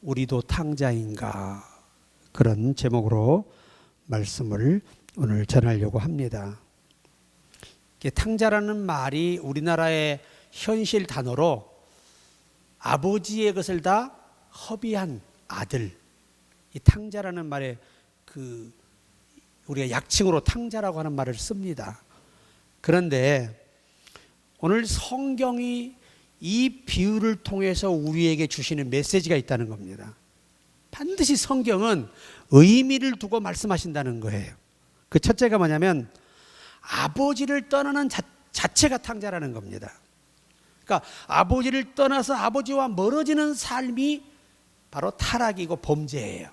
우리도 탕자인가, 그런 제목으로 말씀을 오늘 전하려고 합니다. 탕자라는 말이 우리나라의 현실 단어로 아버지의 것을 다 허비한 아들, 이 탕자라는 말에 우리가 약칭으로 탕자라고 하는 말을 씁니다. 그런데 오늘 성경이 이 비유를 통해서 우리에게 주시는 메시지가 있다는 겁니다. 반드시 성경은 의미를 두고 말씀하신다는 거예요. 그 첫째가 뭐냐면 아버지를 떠나는 자체가 탕자라는 겁니다. 그러니까 아버지를 떠나서 아버지와 멀어지는 삶이 바로 타락이고 범죄예요.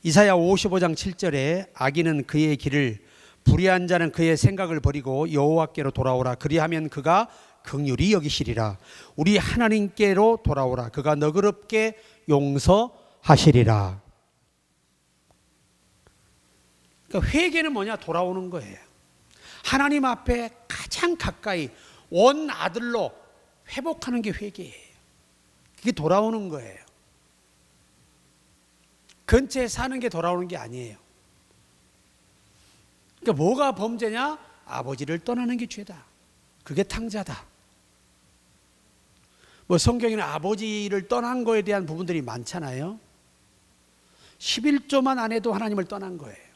이사야 55장 7절에 악인은 그의 길을, 불의한 자는 그의 생각을 버리고 여호와께로 돌아오라. 그리하면 그가 긍휼히 여기시리라. 우리 하나님께로 돌아오라. 그가 너그럽게 용서하시리라. 그러니까 회개는 뭐냐? 돌아오는 거예요. 하나님 앞에 가장 가까이 원 아들로 회복하는 게 회개예요. 그게 돌아오는 거예요. 근처에 사는 게 돌아오는 게 아니에요. 그러니까 뭐가 범죄냐? 아버지를 떠나는 게 죄다. 그게 탕자다. 성경에는 아버지를 떠난 거에 대한 부분들이 많잖아요. 11조만 안 해도 하나님을 떠난 거예요.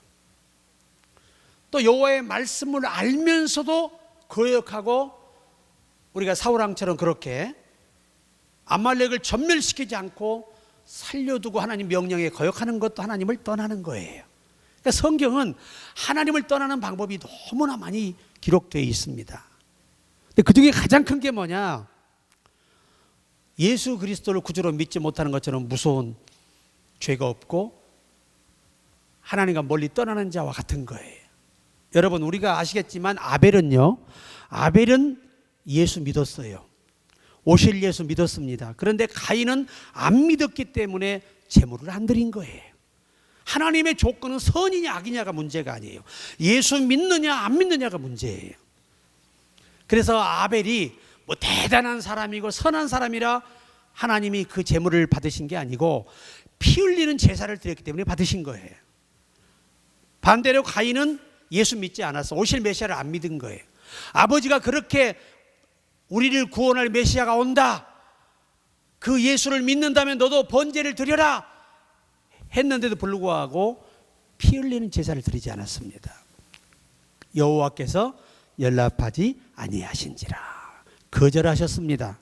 또 여호와의 말씀을 알면서도 거역하고, 우리가 사울왕처럼 그렇게 아말렉을 전멸시키지 않고 살려두고 하나님 명령에 거역하는 것도 하나님을 떠나는 거예요. 그러니까 성경은 하나님을 떠나는 방법이 너무나 많이 기록되어 있습니다. 근데 그 중에 가장 큰 게 뭐냐? 예수 그리스도를 구주로 믿지 못하는 것처럼 무서운 죄가 없고 하나님과 멀리 떠나는 자와 같은 거예요. 여러분, 우리가 아시겠지만 아벨은 예수 믿었어요. 오실 예수 믿었습니다. 그런데 가인은 안 믿었기 때문에 제물을 안 드린 거예요. 하나님의 조건은 선이냐 악이냐가 문제가 아니에요. 예수 믿느냐 안 믿느냐가 문제예요. 그래서 아벨이 대단한 사람이고 선한 사람이라 하나님이 그 제물을 받으신 게 아니고 피 흘리는 제사를 드렸기 때문에 받으신 거예요. 반대로 가인은 예수 믿지 않았어. 오실 메시아를 안 믿은 거예요. 아버지가 그렇게 우리를 구원할 메시아가 온다, 그 예수를 믿는다면 너도 번제를 드려라 했는데도 불구하고 피 흘리는 제사를 드리지 않았습니다. 여호와께서 연락하지 아니하신지라 거절하셨습니다.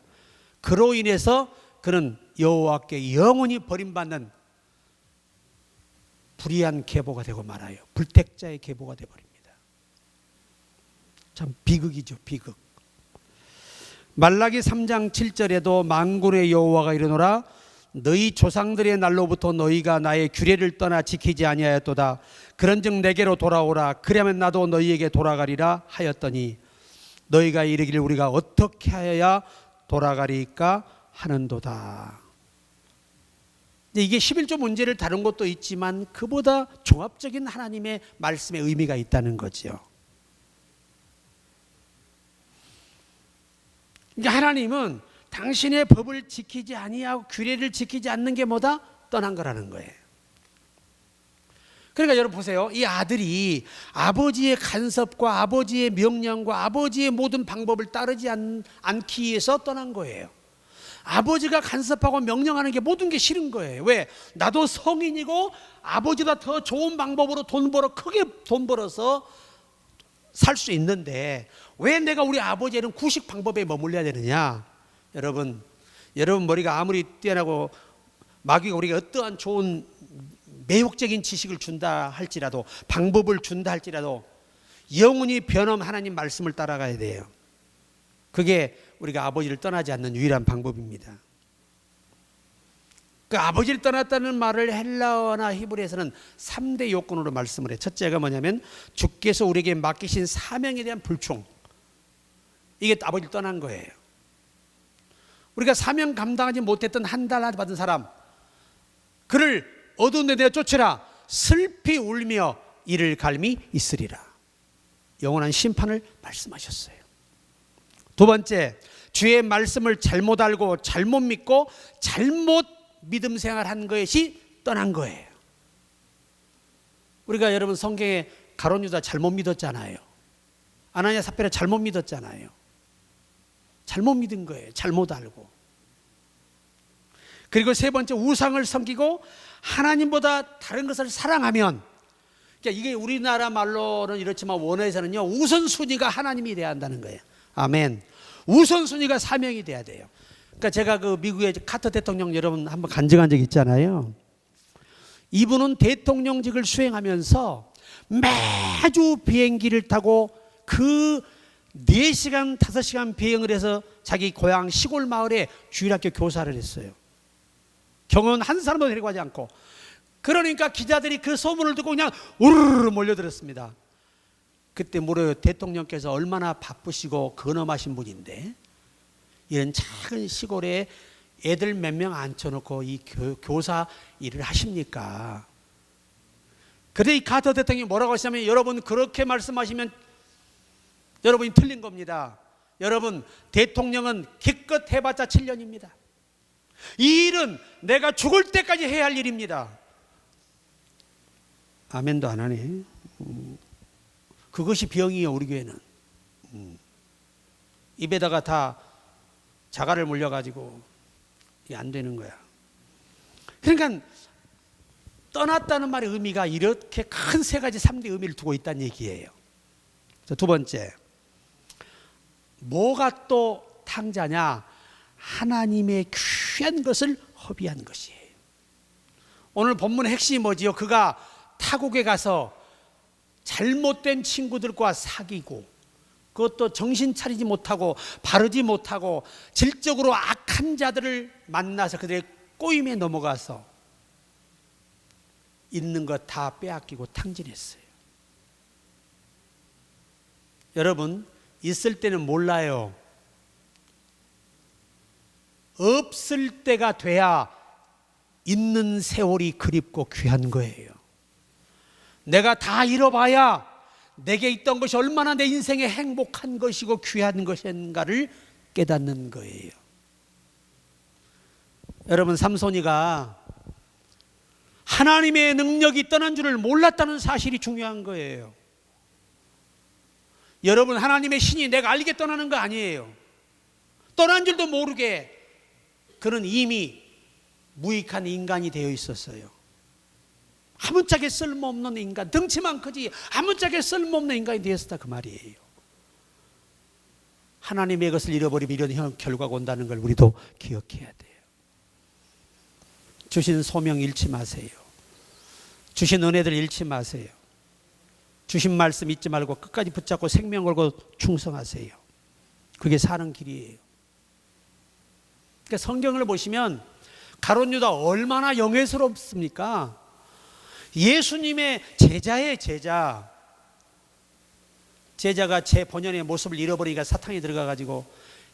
그로 인해서 그는 여호와께 영원히 버림받는 불의한 계보가 되고 말아요. 불택자의 계보가 되어버립니다. 참 비극이죠, 비극. 말라기 3장 7절에도 만군의 여호와가 이르노라. 너희 조상들의 날로부터 너희가 나의 규례를 떠나 지키지 아니하였도다. 그런즉 내게로 돌아오라. 그러면 나도 너희에게 돌아가리라 하였더니 너희가 이르기를 우리가 어떻게 하여야 돌아가리까 하는도다. 이게 11조 문제를 다룬 것도 있지만 그보다 종합적인 하나님의 말씀의 의미가 있다는 거죠. 그러니까 하나님은 당신의 법을 지키지 아니하고 규례를 지키지 않는 게 뭐다? 떠난 거라는 거예요. 그러니까 여러분 보세요. 이 아들이 아버지의 간섭과 아버지의 명령과 아버지의 모든 방법을 따르지 않기 위해서 떠난 거예요. 아버지가 간섭하고 명령하는 게 모든 게 싫은 거예요. 왜? 나도 성인이고 아버지보다 더 좋은 방법으로 크게 돈 벌어서 살 수 있는데 왜 내가 우리 아버지의 구식 방법에 머물러야 되느냐? 여러분 머리가 아무리 뛰어나고 마귀가 우리가 어떠한 좋은 매혹적인 지식을 준다 할지라도, 방법을 준다 할지라도 영원히 변함 하나님 말씀을 따라가야 돼요. 그게 우리가 아버지를 떠나지 않는 유일한 방법입니다. 그 아버지를 떠났다는 말을 헬라어나 히브리에서는 3대 요건으로 말씀을 해요. 첫째가 뭐냐면 주께서 우리에게 맡기신 사명에 대한 불충. 이게 아버지를 떠난 거예요. 우리가 사명 감당하지 못했던 한 달 받은 사람, 그를 어두운 데 내어 쫓으라. 슬피 울며 이를 갈미 있으리라. 영원한 심판을 말씀하셨어요. 두 번째, 주의 말씀을 잘못 알고 잘못 믿고 잘못 믿음 생활한 것이 떠난 거예요. 우리가 여러분 성경에 가룟 유다 잘못 믿었잖아요. 아나니아 삽비라 잘못 믿었잖아요. 잘못 믿은 거예요. 잘못 알고. 그리고 세 번째, 우상을 섬기고 하나님보다 다른 것을 사랑하면, 그러니까 이게 우리나라 말로는 이렇지만 원어에서는요, 우선순위가 하나님이 돼야 한다는 거예요. 아멘. 우선순위가 사명이 돼야 돼요. 그러니까 제가 그 미국의 카터 대통령 여러분 한번 간증한 적 있잖아요. 이분은 대통령직을 수행하면서 매주 비행기를 타고 그 4시간, 5시간 비행을 해서 자기 고향 시골 마을에 주일학교 교사를 했어요. 경은 한 사람도 데리고 가지 않고. 그러니까 기자들이 그 소문을 듣고 그냥 우르르 몰려들었습니다. 그때 물어요. 대통령께서 얼마나 바쁘시고 근엄하신 분인데 이런 작은 시골에 애들 몇 명 앉혀놓고 이 교사 일을 하십니까? 그래 이 카터 대통령이 뭐라고 하시냐면, 여러분 그렇게 말씀하시면 여러분이 틀린 겁니다. 여러분 대통령은 기껏 해봤자 7년입니다. 이 일은 내가 죽을 때까지 해야 할 일입니다. 아멘도 안 하네. 그것이 병이에요. 우리 교회는 입에다가 다 자갈을 물려가지고 이게 안 되는 거야. 그러니까 떠났다는 말의 의미가 이렇게 큰 세 가지 3대 의미를 두고 있다는 얘기예요. 두 번째, 뭐가 또 탕자냐? 하나님의 귀한 것을 허비한 것이에요. 오늘 본문의 핵심이 뭐지요? 그가 타국에 가서 잘못된 친구들과 사귀고, 그것도 정신 차리지 못하고 바르지 못하고 질적으로 악한 자들을 만나서 그들의 꼬임에 넘어가서 있는 것 다 빼앗기고 탕진했어요. 여러분, 있을 때는 몰라요. 없을 때가 돼야 있는 세월이 그립고 귀한 거예요. 내가 다 잃어봐야 내게 있던 것이 얼마나 내 인생에 행복한 것이고 귀한 것인가를 깨닫는 거예요. 여러분, 삼손이가 하나님의 능력이 떠난 줄을 몰랐다는 사실이 중요한 거예요. 여러분, 하나님의 신이 내가 알게 떠나는 거 아니에요. 떠난 줄도 모르게 그는 이미 무익한 인간이 되어 있었어요. 아무짝에 쓸모없는 인간, 덩치만 크지 아무짝에 쓸모없는 인간이 되었다, 그 말이에요. 하나님의 것을 잃어버리면 이런 결과가 온다는 걸 우리도 기억해야 돼요. 주신 소명 잃지 마세요. 주신 은혜들 잃지 마세요. 주신 말씀 잊지 말고 끝까지 붙잡고 생명 걸고 충성하세요. 그게 사는 길이에요. 그러니까 성경을 보시면 가룟 유다 얼마나 영예스럽습니까? 예수님의 제자의 제자. 제자가 제 본연의 모습을 잃어버리니까 사탕이 들어가가지고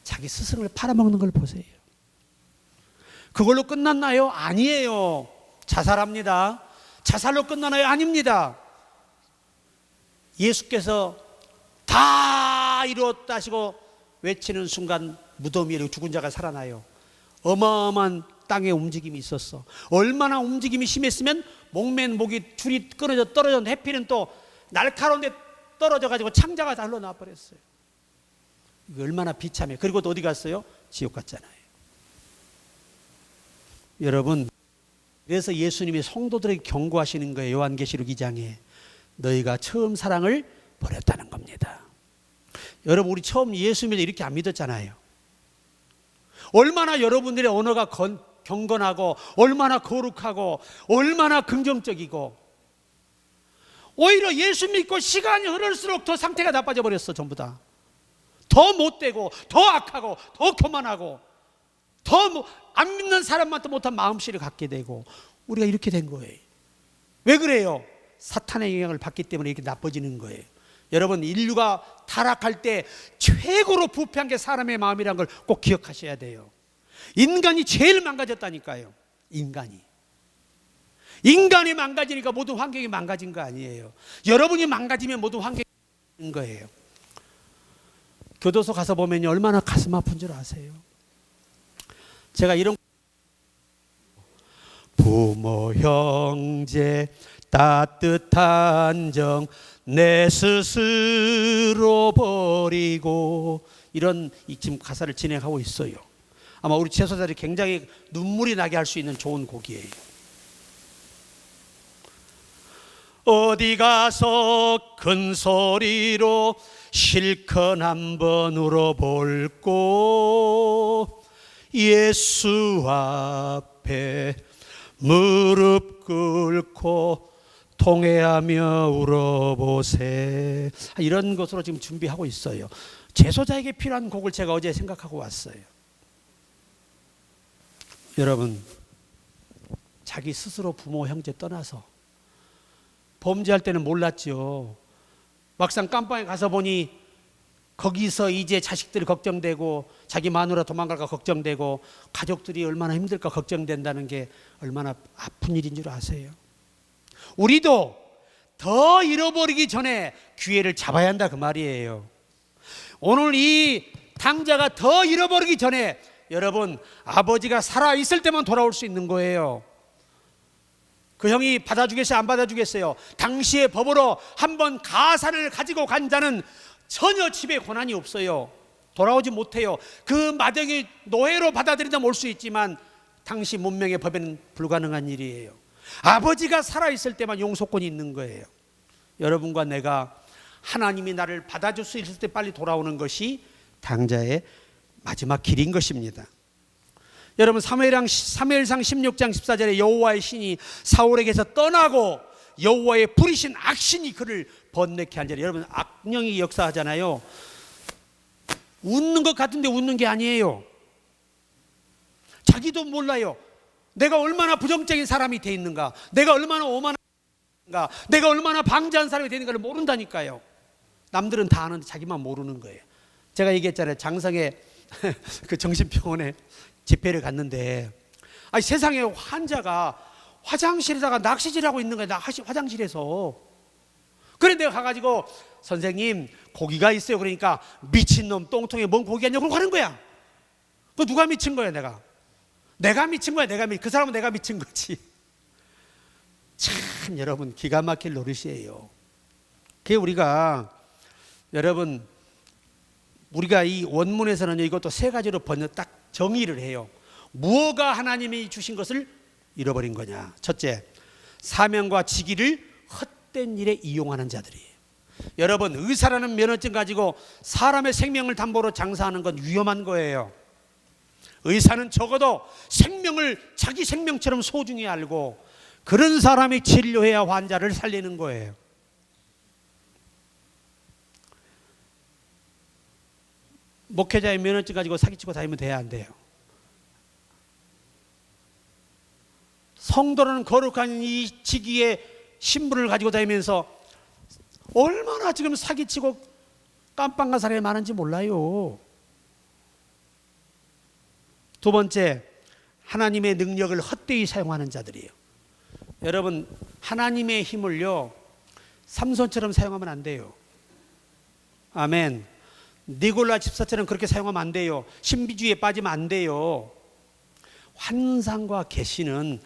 자기 스승을 팔아먹는 걸 보세요. 그걸로 끝났나요? 아니에요. 자살합니다. 자살로 끝나나요? 아닙니다. 예수께서 다 이루었다 하시고 외치는 순간 무덤 위에 죽은 자가 살아나요. 어마어마한 땅의 움직임이 있었어. 얼마나 움직임이 심했으면 목맨 목이 줄이 끊어져 떨어졌는데 해필은 또 날카로운데 떨어져 가지고 창자가 다 흘러나와 버렸어요. 이거 얼마나 비참해. 그리고 또 어디 갔어요? 지옥 갔잖아요. 여러분, 그래서 예수님이 성도들에게 경고하시는 거예요. 요한계시록 2장에 너희가 처음 사랑을 버렸다는 겁니다. 여러분, 우리 처음 예수 믿어 이렇게 안 믿었잖아요. 얼마나 여러분들의 언어가 경건하고 얼마나 거룩하고 얼마나 긍정적이고, 오히려 예수 믿고 시간이 흐를수록 더 상태가 나빠져 버렸어. 전부 다 더 못되고 더 악하고 더 교만하고 더 안 믿는 사람만도 못한 마음씨를 갖게 되고, 우리가 이렇게 된 거예요. 왜 그래요? 사탄의 영향을 받기 때문에 이렇게 나빠지는 거예요. 여러분, 인류가 타락할 때 최고로 부패한 게 사람의 마음이라는 걸 꼭 기억하셔야 돼요. 인간이 제일 망가졌다니까요. 인간이 망가지니까 모든 환경이 망가진 거 아니에요. 여러분이 망가지면 모든 환경이 망가진 거예요. 교도소 가서 보면 얼마나 가슴 아픈 줄 아세요? 제가 이런 부모 형제 따뜻한 정 내 스스로 버리고 이런 지금 가사를 진행하고 있어요. 아마 우리 제소자들이 굉장히 눈물이 나게 할 수 있는 좋은 곡이에요. 어디 가서 큰 소리로 실컷 한번 울어볼꼬 예수 앞에 무릎 꿇고 통회하며 울어보세. 이런 것으로 지금 준비하고 있어요. 제소자에게 필요한 곡을 제가 어제 생각하고 왔어요. 여러분, 자기 스스로 부모 형제 떠나서 범죄할 때는 몰랐죠. 막상 깜빵에 가서 보니 거기서 이제 자식들이 걱정되고 자기 마누라 도망갈까 걱정되고 가족들이 얼마나 힘들까 걱정된다는 게 얼마나 아픈 일인 줄 아세요? 우리도 더 잃어버리기 전에 기회를 잡아야 한다 그 말이에요. 오늘 이 당자가 더 잃어버리기 전에 여러분, 아버지가 살아있을 때만 돌아올 수 있는 거예요. 그 형이 받아주겠어요? 안 받아주겠어요? 당시의 법으로 한번 가산을 가지고 간 자는 전혀 집에 권한이 없어요. 돌아오지 못해요. 그 마당이 노예로 받아들인다면 올 수 있지만 당시 문명의 법에는 불가능한 일이에요. 아버지가 살아있을 때만 용서권이 있는 거예요. 여러분과 내가 하나님이 나를 받아줄 수 있을 때 빨리 돌아오는 것이 당자의 마지막 길인 것입니다. 여러분, 사무엘상 16장 14절에 여호와의 신이 사울에게서 떠나고 여호와의 부리신 악신이 그를 번뇌케 한 자리. 여러분, 악령이 역사하잖아요. 웃는 것 같은데 웃는 게 아니에요. 자기도 몰라요. 내가 얼마나 부정적인 사람이 돼 있는가, 내가 얼마나 오만한가, 내가 얼마나 방자한 사람이 돼 있는가를 모른다니까요. 남들은 다 아는데 자기만 모르는 거예요. 제가 얘기했잖아요. 장성에 그 정신병원에 집회를 갔는데 세상에 환자가 화장실에다가 낚시질하고 있는 거예요. 화장실에서. 그래 내가 가가지고 선생님 고기가 있어요. 그러니까 미친놈 똥통에 뭔 고기가 있냐고 하는 거야. 그 누가 미친 거야? 내가 미친 거야. 그 사람은 내가 미친 거지. 참 여러분, 기가 막힐 노릇이에요. 그게 여러분, 우리가 이 원문에서는 이것도 세 가지로 딱 정의를 해요. 무엇가 하나님이 주신 것을 잃어버린 거냐? 첫째, 사명과 직위를 헛된 일에 이용하는 자들이에요. 여러분, 의사라는 면허증 가지고 사람의 생명을 담보로 장사하는 건 위험한 거예요. 의사는 적어도 생명을 자기 생명처럼 소중히 알고 그런 사람이 진료해야 환자를 살리는 거예요. 목회자의 면허증 가지고 사기치고 다니면 돼야 안 돼요? 성도는 거룩한 이 직위의 신분을 가지고 다니면서 얼마나 지금 사기치고 깜빵 간 사람이 많은지 몰라요. 두 번째, 하나님의 능력을 헛되이 사용하는 자들이에요. 여러분, 하나님의 힘을요 삼손처럼 사용하면 안 돼요. 아멘. 니골라 집사처럼 그렇게 사용하면 안 돼요. 신비주의에 빠지면 안 돼요. 환상과 계시는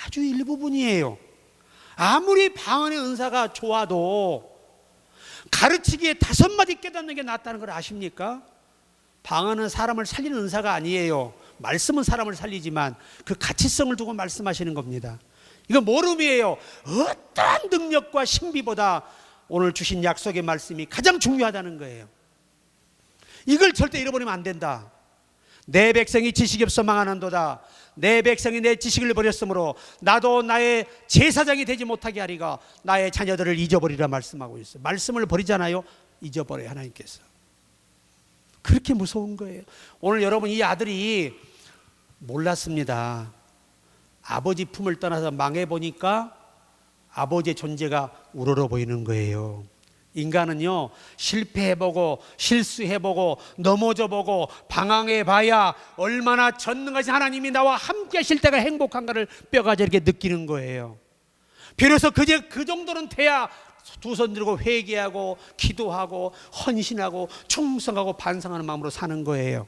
아주 일부분이에요. 아무리 방언의 은사가 좋아도 가르치기에 5마디 깨닫는 게 낫다는 걸 아십니까? 방언은 사람을 살리는 은사가 아니에요. 말씀은 사람을 살리지만 그 가치성을 두고 말씀하시는 겁니다. 이건 모름이에요. 어떠한 능력과 신비보다 오늘 주신 약속의 말씀이 가장 중요하다는 거예요. 이걸 절대 잃어버리면 안 된다. 내 백성이 지식이 없어 망하는도다. 내 백성이 내 지식을 버렸으므로 나도 나의 제사장이 되지 못하게 하리가 나의 자녀들을 잊어버리라 말씀하고 있어요. 말씀을 버리잖아요. 잊어버려요, 하나님께서. 그렇게 무서운 거예요. 오늘 여러분, 이 아들이 몰랐습니다. 아버지 품을 떠나서 망해보니까 아버지의 존재가 우러러 보이는 거예요. 인간은요, 실패해보고 실수해보고 넘어져보고 방황해봐야 얼마나 전능하신 하나님이 나와 함께 하실 때가 행복한가를 뼈가 저렇게 느끼는 거예요. 비로소 그 정도는 돼야 두 손 들고 회개하고 기도하고 헌신하고 충성하고 반성하는 마음으로 사는 거예요.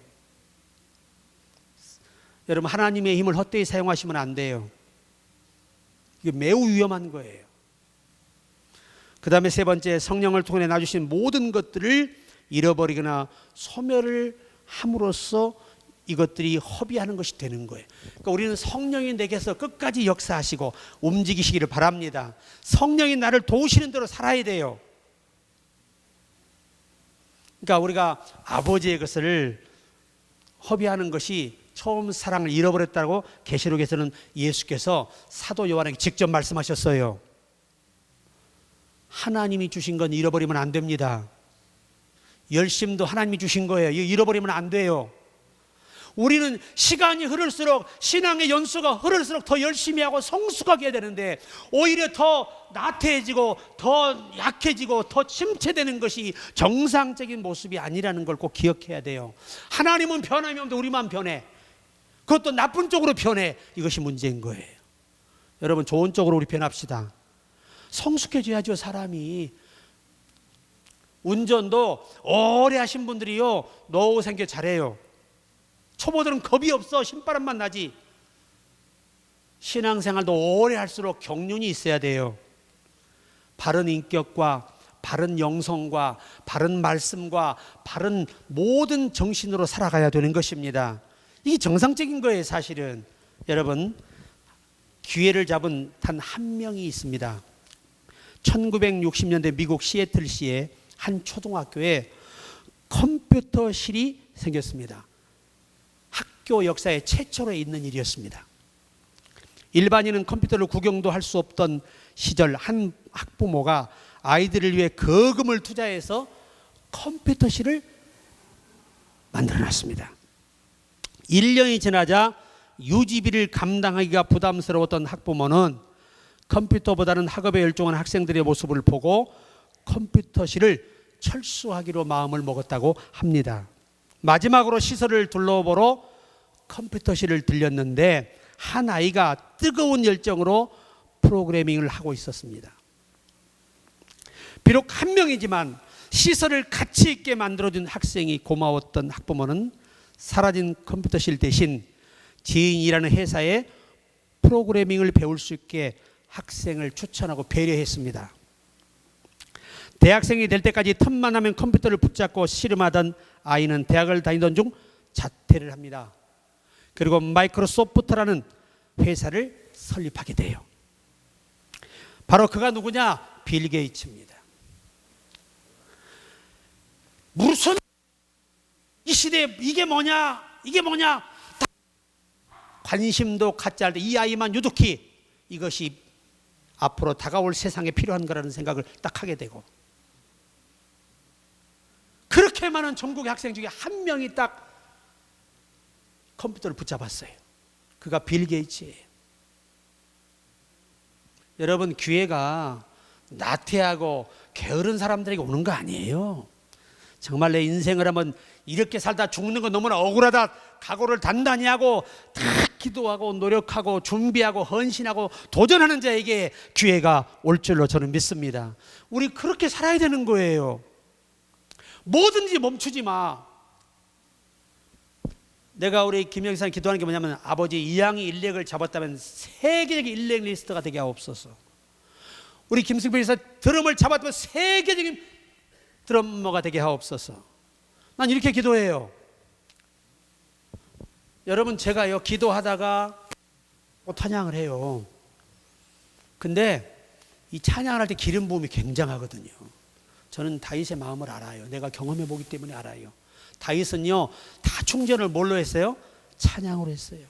여러분, 하나님의 힘을 헛되이 사용하시면 안 돼요. 이게 매우 위험한 거예요. 그 다음에 세 번째, 성령을 통해 놔주신 모든 것들을 잃어버리거나 소멸을 함으로써 이것들이 허비하는 것이 되는 거예요. 그러니까 우리는 성령이 내게서 끝까지 역사하시고 움직이시기를 바랍니다. 성령이 나를 도우시는 대로 살아야 돼요. 그러니까 우리가 아버지의 것을 허비하는 것이 처음 사랑을 잃어버렸다고 계시록에서는 예수께서 사도 요한에게 직접 말씀하셨어요. 하나님이 주신 건 잃어버리면 안 됩니다. 열심도 하나님이 주신 거예요. 이거 잃어버리면 안 돼요. 우리는 시간이 흐를수록, 신앙의 연수가 흐를수록 더 열심히 하고 성숙하게 해야 되는데 오히려 더 나태해지고 더 약해지고 더 침체되는 것이 정상적인 모습이 아니라는 걸 꼭 기억해야 돼요. 하나님은 변함이 없는데 우리만 변해. 그것도 나쁜 쪽으로 변해. 이것이 문제인 거예요. 여러분, 좋은 쪽으로 우리 변합시다. 성숙해져야죠. 사람이. 운전도 오래 하신 분들이요, 노후 생겨 잘해요. 초보들은 겁이 없어. 신바람만 나지. 신앙생활도 오래 할수록 경륜이 있어야 돼요. 바른 인격과 바른 영성과 바른 말씀과 바른 모든 정신으로 살아가야 되는 것입니다. 이게 정상적인 거예요. 사실은 여러분, 기회를 잡은 단 한 명이 있습니다. 1960년대 미국 시애틀시의 한 초등학교에 컴퓨터실이 생겼습니다. 학교 역사에 최초로 있는 일이었습니다. 일반인은 컴퓨터를 구경도 할 수 없던 시절, 한 학부모가 아이들을 위해 거금을 투자해서 컴퓨터실을 만들어놨습니다. 1년이 지나자 유지비를 감당하기가 부담스러웠던 학부모는 컴퓨터보다는 학업에 열중한 학생들의 모습을 보고 컴퓨터실을 철수하기로 마음을 먹었다고 합니다. 마지막으로 시설을 둘러보러 컴퓨터실을 들렸는데 한 아이가 뜨거운 열정으로 프로그래밍을 하고 있었습니다. 비록 한 명이지만 시설을 가치 있게 만들어준 학생이 고마웠던 학부모는 사라진 컴퓨터실 대신 지인이라는 회사에 프로그래밍을 배울 수 있게 학생을 추천하고 배려했습니다. 대학생이 될 때까지 틈만 하면 컴퓨터를 붙잡고 씨름하던 아이는 대학을 다니던 중 자퇴를 합니다. 그리고 마이크로소프트라는 회사를 설립하게 돼요. 바로 그가 누구냐? 빌 게이츠입니다. 무슨 이 시대에 이게 뭐냐? 관심도 갖지 않을 때 이 아이만 유독히 이것이 앞으로 다가올 세상에 필요한 거라는 생각을 딱 하게 되고, 그렇게 많은 전국의 학생 중에 한 명이 딱 컴퓨터를 붙잡았어요. 그가 빌 게이츠예요. 여러분, 기회가 나태하고 게으른 사람들에게 오는 거 아니에요. 정말 내 인생을 한번 이렇게 살다 죽는 건 너무나 억울하다, 각오를 단단히 하고 다 기도하고 노력하고 준비하고 헌신하고 도전하는 자에게 기회가 올 줄로 저는 믿습니다. 우리 그렇게 살아야 되는 거예요. 뭐든지 멈추지 마. 내가 우리 김영사님 기도하는 게 뭐냐면, 아버지 이양이 일렉을 잡았다면 세계적인 일렉 리스트가 되게 하옵소서. 우리 김승필 이사 드럼을 잡았다면 세계적인 드러머가 되게 하옵소서. 난 이렇게 기도해요. 여러분, 제가요 기도하다가 찬양을 해요. 근데 이 찬양을 할 때 기름 부음이 굉장하거든요. 저는 다윗의 마음을 알아요. 내가 경험해 보기 때문에 알아요. 다윗은요 다 충전을 뭘로 했어요? 찬양으로 했어요.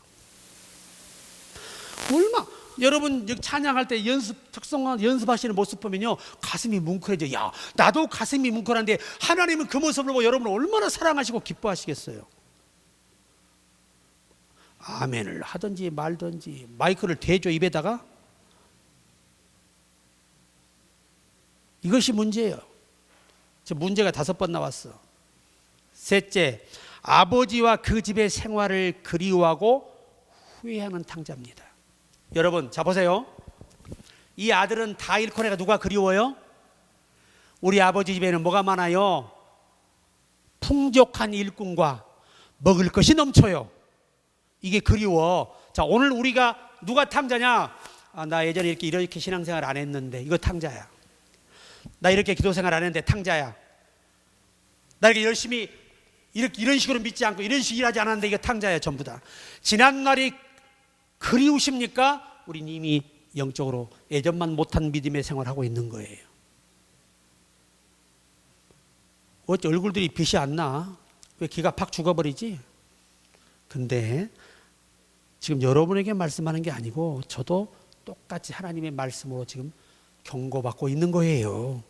여러분 찬양할 때 연습하시는 모습 보면요 가슴이 뭉클해져. 야, 나도 가슴이 뭉클한데 하나님은 그 모습을 보고 여러분을 얼마나 사랑하시고 기뻐하시겠어요. 아멘을 하든지 말든지 마이크를 대줘 입에다가. 이것이 문제예요. 저 문제가 5번 나왔어. 셋째, 아버지와 그 집의 생활을 그리워하고 후회하는 탕자입니다. 여러분, 자 보세요. 이 아들은 다 잃고 내가 누가 그리워요? 우리 아버지 집에는 뭐가 많아요? 풍족한 일꾼과 먹을 것이 넘쳐요. 이게 그리워. 자, 오늘 우리가 누가 탕자냐? 나 예전에 이렇게 신앙생활 안 했는데 이거 탕자야. 나 이렇게 기도생활 안 했는데 탕자야. 나 이렇게 열심히 이런 식으로 믿지 않고 이런 식으로 일하지 않았는데 이거 탕자야. 전부 다. 지난날이 그리우십니까? 우리 이미 영적으로 예전만 못한 믿음의 생활하고 있는 거예요. 어째 얼굴들이 빛이 안 나? 왜 기가 팍 죽어버리지? 근데 지금 여러분에게 말씀하는 게 아니고 저도 똑같이 하나님의 말씀으로 지금 경고받고 있는 거예요.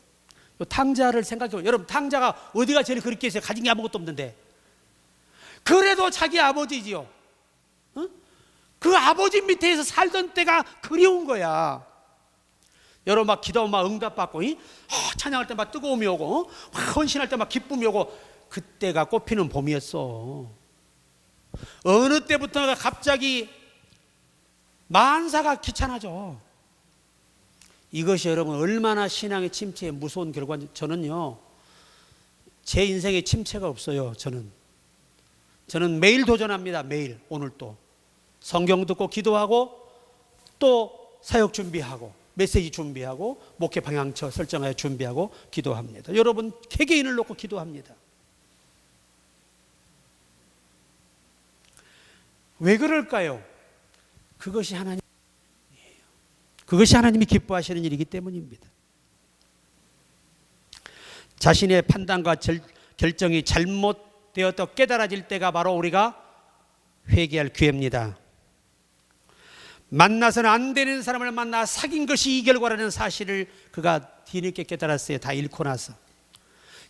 탕자를 생각해보세요. 여러분, 탕자가 어디가 제일 그렇게 있어요? 가진 게 아무것도 없는데. 그래도 자기 아버지지요. 어? 그 아버지 밑에서 살던 때가 그리운 거야. 여러분 막 기도하면 막 응답받고, 찬양할 때 막 뜨거움이 오고, 헌신할 때 막 기쁨이 오고, 그때가 꽃피는 봄이었어. 어느 때부터가 갑자기 만사가 귀찮아져. 이것이 여러분 얼마나 신앙의 침체의 무서운 결과인지. 저는요, 제 인생에 침체가 없어요. 저는 매일 도전합니다. 매일. 오늘 또 성경 듣고 기도하고 또 사역 준비하고 메시지 준비하고 목회 방향처 설정하여 준비하고 기도합니다. 여러분 개개인을 놓고 기도합니다. 왜 그럴까요? 그것이 하나님이 기뻐하시는 일이기 때문입니다. 자신의 판단과 결정이 잘못되었다 깨달아질 때가 바로 우리가 회개할 기회입니다. 만나서는 안 되는 사람을 만나 사귄 것이 이 결과라는 사실을 그가 뒤늦게 깨달았어요. 다 잃고 나서.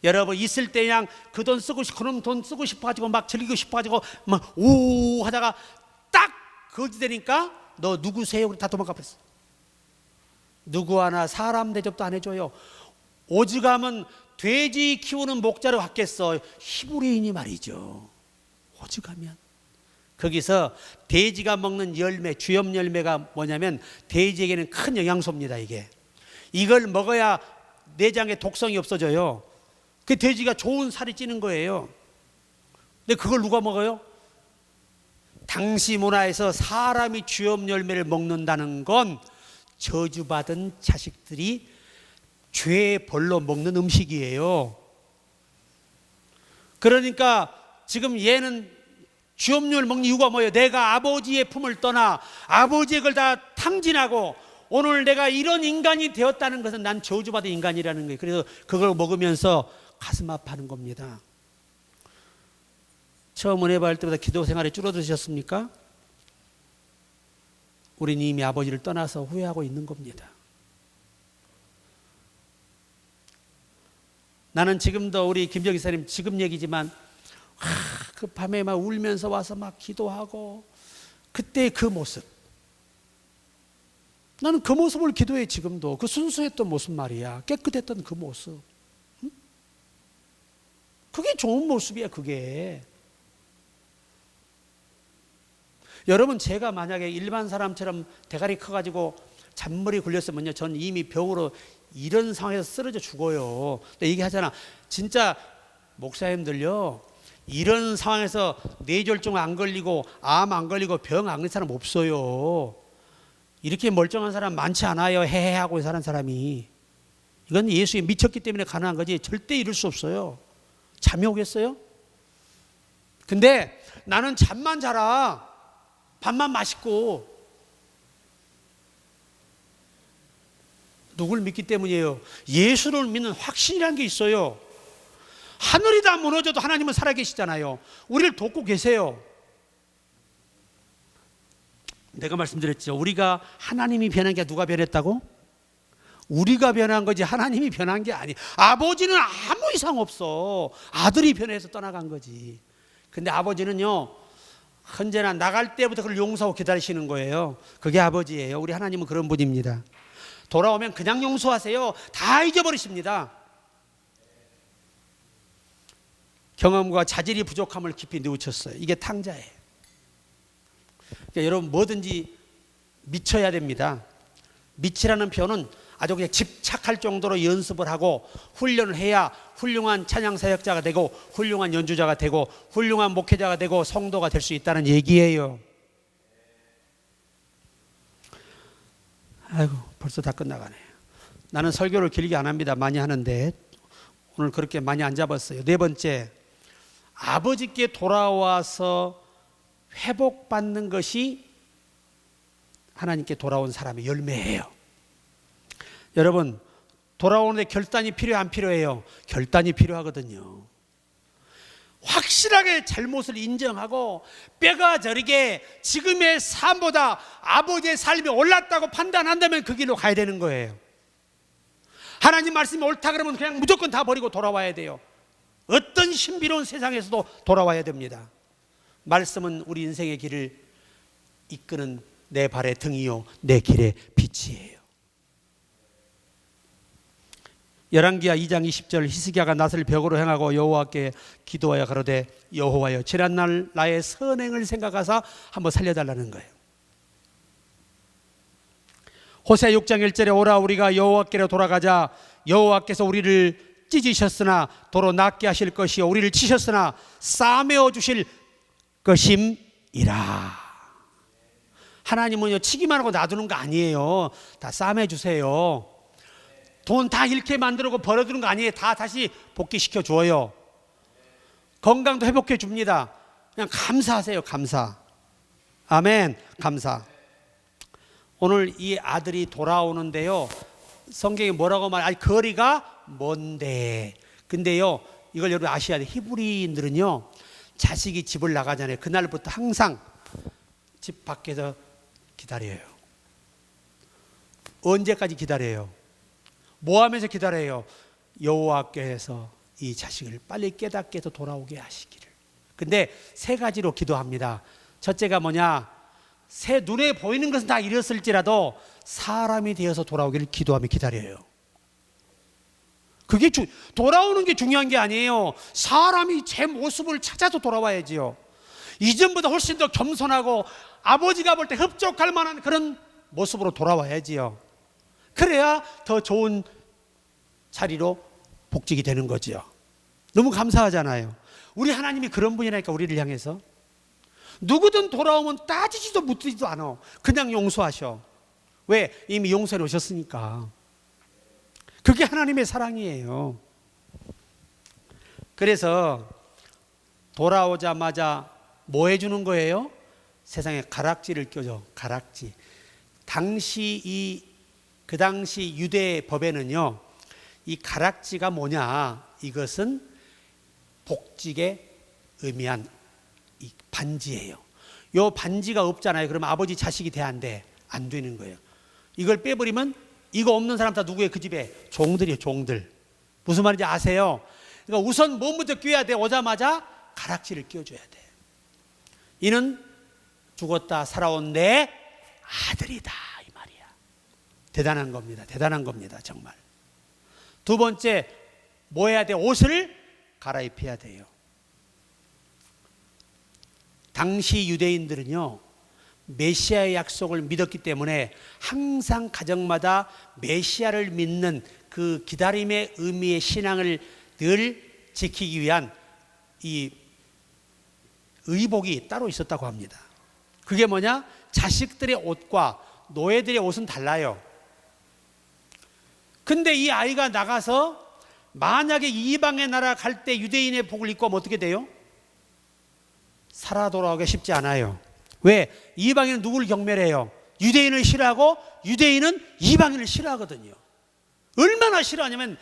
여러분 있을 때 그냥 그 돈 쓰고 싶고 그럼 돈 쓰고 싶어가지고 막 즐기고 싶어가지고 막 오 하다가 딱 거지 되니까 너 누구세요? 다 도망가 버렸어. 누구 하나 사람 대접도 안 해줘요. 오죽하면 돼지 키우는 목자로 갔겠어. 히브리인이 말이죠. 오죽하면 거기서 돼지가 먹는 열매, 주염 열매가 뭐냐면 돼지에게는 큰 영양소입니다. 이걸 먹어야 내장에 독성이 없어져요. 그 돼지가 좋은 살이 찌는 거예요. 근데 그걸 누가 먹어요? 당시 문화에서 사람이 주염 열매를 먹는다는 건 저주받은 자식들이 죄의 벌로 먹는 음식이에요. 그러니까 지금 얘는 주염료를 먹는 이유가 뭐예요? 내가 아버지의 품을 떠나 아버지의 걸 다 탕진하고 오늘 내가 이런 인간이 되었다는 것은 난 저주받은 인간이라는 거예요. 그래서 그걸 먹으면서 가슴 아파하는 겁니다. 처음 은혜 받을 때보다 기도 생활이 줄어드셨습니까? 우리는 이미 아버지를 떠나서 후회하고 있는 겁니다. 나는 지금도 우리 김정희 사님 지금 얘기지만 그 밤에 막 울면서 와서 막 기도하고 그때 그 모습, 나는 그 모습을 기도해. 지금도 그 순수했던 모습 말이야. 깨끗했던 그 모습. 응? 그게 좋은 모습이야. 그게. 여러분 제가 만약에 일반 사람처럼 대가리 커가지고 잔머리 굴렸으면요, 전 이미 병으로 이런 상황에서 쓰러져 죽어요. 근데 얘기하잖아. 진짜 목사님들요, 이런 상황에서 뇌졸중 안 걸리고 암 안 걸리고 병 안 걸린 사람 없어요. 이렇게 멀쩡한 사람 많지 않아요. 해하고 사는 사람이. 이건 예수에 미쳤기 때문에 가능한 거지 절대 이룰 수 없어요. 잠이 오겠어요? 근데 나는 잠만 자라. 밥만 맛있고. 누굴 믿기 때문이에요? 예수를 믿는 확신이라는 게 있어요. 하늘이 다 무너져도 하나님은 살아계시잖아요. 우리를 돕고 계세요. 내가 말씀드렸죠. 우리가 하나님이 변한 게 누가 변했다고? 우리가 변한 거지 하나님이 변한 게 아니에요. 아버지는 아무 이상 없어. 아들이 변해서 떠나간 거지. 근데 아버지는요, 언제나 나갈 때부터 그걸 용서하고 기다리시는 거예요. 그게 아버지예요. 우리 하나님은 그런 분입니다. 돌아오면 그냥 용서하세요. 다 잊어버리십니다. 경험과 자질이 부족함을 깊이 뉘우쳤어요. 이게 탕자예요. 그러니까 여러분 뭐든지 미쳐야 됩니다. 미치라는 표현은 아주 그냥 집착할 정도로 연습을 하고 훈련을 해야 훌륭한 찬양 사역자가 되고 훌륭한 연주자가 되고 훌륭한 목회자가 되고 성도가 될 수 있다는 얘기예요. 아이고, 벌써 다 끝나가네. 나는 설교를 길게 안 합니다. 많이 하는데 오늘 그렇게 많이 안 잡았어요. 네 번째, 아버지께 돌아와서 회복받는 것이 하나님께 돌아온 사람의 열매예요. 여러분, 돌아오는데 결단이 필요해, 안 필요해요? 결단이 필요하거든요. 확실하게 잘못을 인정하고 뼈가 저리게 지금의 삶보다 아버지의 삶이 옳았다고 판단한다면 그 길로 가야 되는 거예요. 하나님 말씀이 옳다 그러면 그냥 무조건 다 버리고 돌아와야 돼요. 어떤 신비로운 세상에서도 돌아와야 됩니다. 말씀은 우리 인생의 길을 이끄는 내 발의 등이요 내 길의 빛이에요. 열왕기하 2장 20절, 히스기야가 낫을 벽으로 향하고 여호와께 기도하여 가로되 여호와여 지난날 나의 선행을 생각하사 한번 살려달라는 거예요. 호세아 6장 1절에 오라 우리가 여호와께로 돌아가자. 여호와께서 우리를 찢으셨으나 도로 낫게 하실 것이요 우리를 치셨으나 싸매어 주실 것임이라. 하나님은요 치기만 하고 놔두는 거 아니에요. 다 싸매 주세요. 돈 다 잃게 만들고 버려두는 거 아니에요. 다 다시 복귀시켜 줘요. 건강도 회복해 줍니다. 그냥 감사하세요. 감사. 아멘. 감사. 오늘 이 아들이 돌아오는데요, 성경이 뭐라고 아니 거리가 먼데. 근데요 이걸 여러분 아셔야 돼요. 히브리인들은요 자식이 집을 나가잖아요. 그날부터 항상 집 밖에서 기다려요. 언제까지 기다려요? 뭐 하면서 기다려요? 여호와께서 이 자식을 빨리 깨닫게 해서 돌아오게 하시기를. 근데 세 가지로 기도합니다. 첫째가 뭐냐? 새 눈에 보이는 것은 다 잃었을지라도 사람이 되어서 돌아오기를 기도하며 기다려요. 그게 돌아오는 게 중요한 게 아니에요. 사람이 제 모습을 찾아서 돌아와야지요. 이전보다 훨씬 더 겸손하고 아버지가 볼 때 흡족할 만한 그런 모습으로 돌아와야지요. 그래야 더 좋은 자리로 복직이 되는 거죠. 너무 감사하잖아요. 우리 하나님이 그런 분이라니까. 우리를 향해서 누구든 돌아오면 따지지도 묻지도 않아. 그냥 용서하셔. 왜? 이미 용서해 오셨으니까. 그게 하나님의 사랑이에요. 그래서 돌아오자마자 뭐 해주는 거예요? 세상에 가락지를 껴줘. 가락지. 그 당시 유대 법에는요 이 가락지가 뭐냐, 이것은 복직에 의미한 이 반지예요. 요 반지가 없잖아요. 그러면 아버지 자식이 돼 안 돼? 안 되는 거예요. 이걸 빼버리면 이거 없는 사람 다 누구예요? 그 집에 종들이에요. 종들. 무슨 말인지 아세요? 그러니까 우선 뭐부터 껴야 돼? 오자마자 가락지를 껴줘야 돼. 이는 죽었다 살아온 내 아들이다 이 말이야. 대단한 겁니다. 대단한 겁니다. 정말. 두 번째, 뭐 해야 돼? 옷을 갈아입혀야 돼요. 당시 유대인들은요 메시아의 약속을 믿었기 때문에 항상 가정마다 메시아를 믿는 그 기다림의 의미의 신앙을 늘 지키기 위한 이 의복이 따로 있었다고 합니다. 그게 뭐냐? 자식들의 옷과 노예들의 옷은 달라요. 근데 이 아이가 나가서 만약에 이방의 나라 갈 때 유대인의 복을 입고 하면 어떻게 돼요? 살아 돌아오기 쉽지 않아요. 왜? 이방인은 누구를 경멸해요? 유대인을 싫어하고 유대인은 이방인을 싫어하거든요. 얼마나 싫어하냐면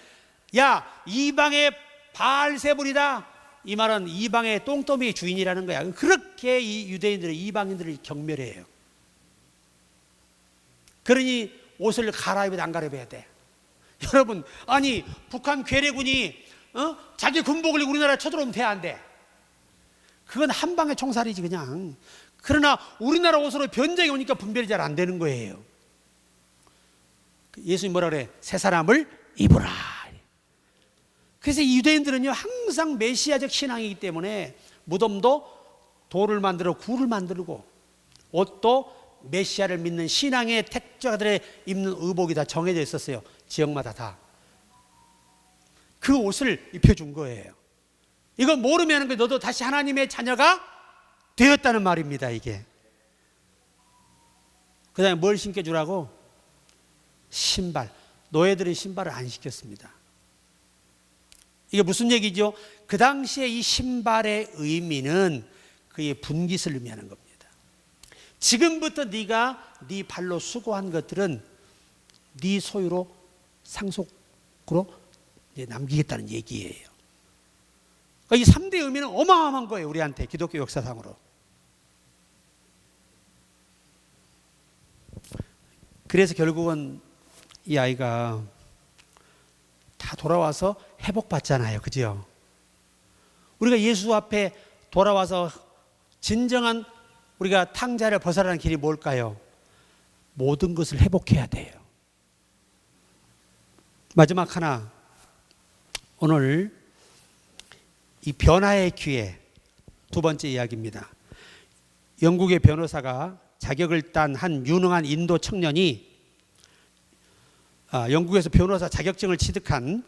야 이방의 바알세불이다, 이 말은 이방의 똥더미의 주인이라는 거야. 그렇게 이 유대인들은 이방인들을 경멸해요. 그러니 옷을 갈아입어야 안 갈아입어야 돼. 여러분, 아니 북한 괴뢰군이 자기 군복을 입고 우리나라에 쳐들어오면 돼 안 돼? 그건 한 방의 총살이지 그냥. 그러나 우리나라 옷으로 변장이 오니까 분별이 잘 안 되는 거예요. 예수님 뭐라 그래? 새 사람을 입으라. 그래서 이 유대인들은요 항상 메시아적 신앙이기 때문에 무덤도 돌을 만들어 굴을 만들고 옷도 메시아를 믿는 신앙의 택자들의 입는 의복이 다 정해져 있었어요. 지역마다 다. 그 옷을 입혀준 거예요. 이거 모르면 너도 다시 하나님의 자녀가 되었다는 말입니다. 이게. 그 다음에 뭘 신겨주라고? 신발. 노예들은 신발을 안 시켰습니다. 이게 무슨 얘기죠? 그 당시에 이 신발의 의미는 그의 분깃을 의미하는 겁니다. 지금부터 네가 네 발로 수고한 것들은 네 소유로 상속으로 남기겠다는 얘기예요. 이 3대 의미는 어마어마한 거예요. 우리한테 기독교 역사상으로. 그래서 결국은 이 아이가 다 돌아와서 회복받잖아요. 그죠? 우리가 예수 앞에 돌아와서 진정한 우리가 탕자를 벗어나는 길이 뭘까요? 모든 것을 회복해야 돼요. 마지막 하나, 오늘 이 변화의 기회, 두 번째 이야기입니다. 영국의 변호사가 자격을 딴 한 유능한 인도 청년이 영국에서 변호사 자격증을 취득한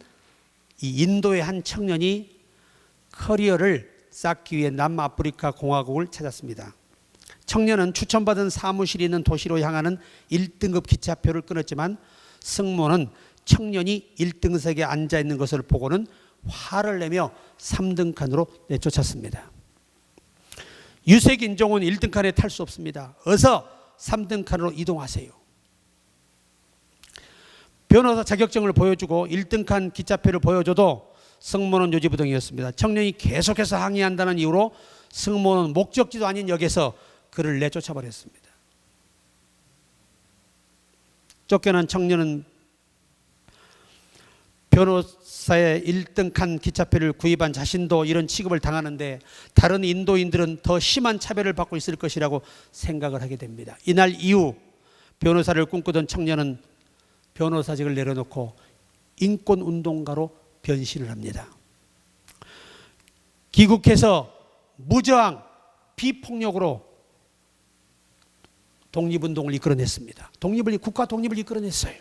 이 인도의 한 청년이 커리어를 쌓기 위해 남아프리카 공화국을 찾았습니다. 청년은 추천받은 사무실이 있는 도시로 향하는 1등급 기차표를 끊었지만 승무원은 청년이 1등석에 앉아 있는 것을 보고는 화를 내며 3등 칸으로 내쫓았습니다. 유색 인종은 1등 칸에 탈 수 없습니다. 어서 3등 칸으로 이동하세요. 변호사 자격증을 보여주고 1등 칸 기차표를 보여줘도 승무원은 요지부동이었습니다. 청년이 계속해서 항의한다는 이유로 승무원은 목적지도 아닌 역에서 그를 내쫓아버렸습니다. 쫓겨난 청년은 변호사의 1등 칸 기차표를 구입한 자신도 이런 취급을 당하는데 다른 인도인들은 더 심한 차별을 받고 있을 것이라고 생각을 하게 됩니다. 이날 이후 변호사를 꿈꾸던 청년은 변호사직을 내려놓고 인권운동가로 변신을 합니다. 귀국해서 무저항 비폭력으로 독립운동을 이끌어냈습니다. 국가 독립을 이끌어냈어요.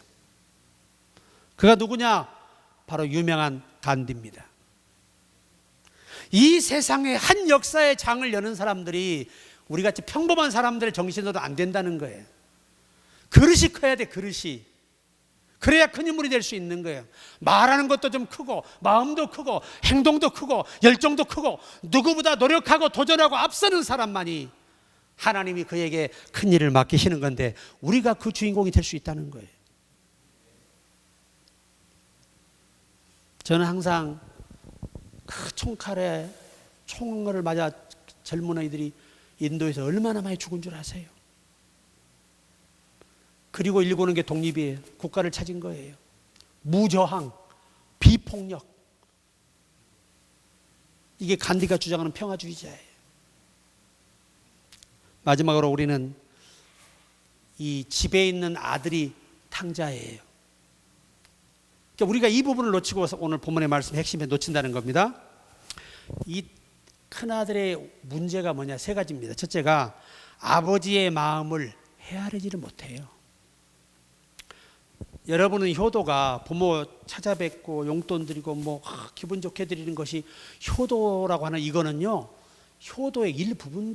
그가 누구냐? 바로 유명한 간디입니다. 이 세상에 한 역사의 장을 여는 사람들이 우리같이 평범한 사람들의 정신으로도 안 된다는 거예요. 그릇이 커야 돼, 그릇이. 그래야 큰 인물이 될 수 있는 거예요. 말하는 것도 좀 크고 마음도 크고 행동도 크고 열정도 크고 누구보다 노력하고 도전하고 앞서는 사람만이 하나님이 그에게 큰 일을 맡기시는 건데 우리가 그 주인공이 될 수 있다는 거예요. 저는 항상 그 총칼에 총을 맞아 젊은 아이들이 인도에서 얼마나 많이 죽은 줄 아세요? 그리고 일구는 게 독립이에요. 국가를 찾은 거예요. 무저항, 비폭력. 이게 간디가 주장하는 평화주의자예요. 마지막으로 우리는 이 집에 있는 아들이 탕자예요. 그러니까 우리가 이 부분을 놓치고 오늘 본문의 말씀 핵심에 놓친다는 겁니다. 이 큰아들의 문제가 뭐냐? 세 가지입니다. 첫째가 아버지의 마음을 헤아리지를 못해요. 여러분은 효도가 부모 찾아뵙고 용돈 드리고 기분 좋게 드리는 것이 효도라고 하는 이거는요, 효도의 일부분.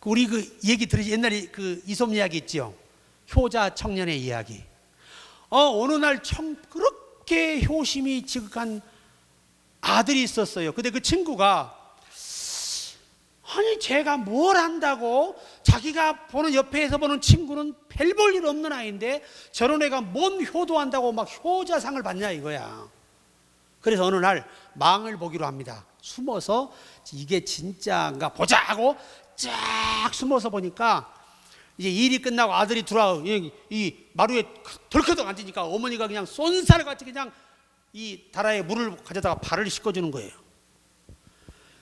우리 그 얘기 들으시 옛날에 그 이솝 이야기 있죠. 효자 청년의 이야기. 어느 날 그렇게 효심이 지극한 아들이 있었어요. 근데 그 친구가 아니 제가 뭘 한다고 자기가 보는 옆에서 보는 친구는 별 볼 일 없는 아이인데 저런 애가 뭔 효도한다고 막 효자상을 받냐 이거야. 그래서 어느 날 망을 보기로 합니다. 숨어서 이게 진짜인가 보자 하고 쫙 숨어서 보니까 이제 일이 끝나고 아들이 들어와 이 마루에 덜커덕 앉으니까 어머니가 그냥 쏜살같이 그냥 이 다라에 물을 가져다가 발을 씻겨주는 거예요.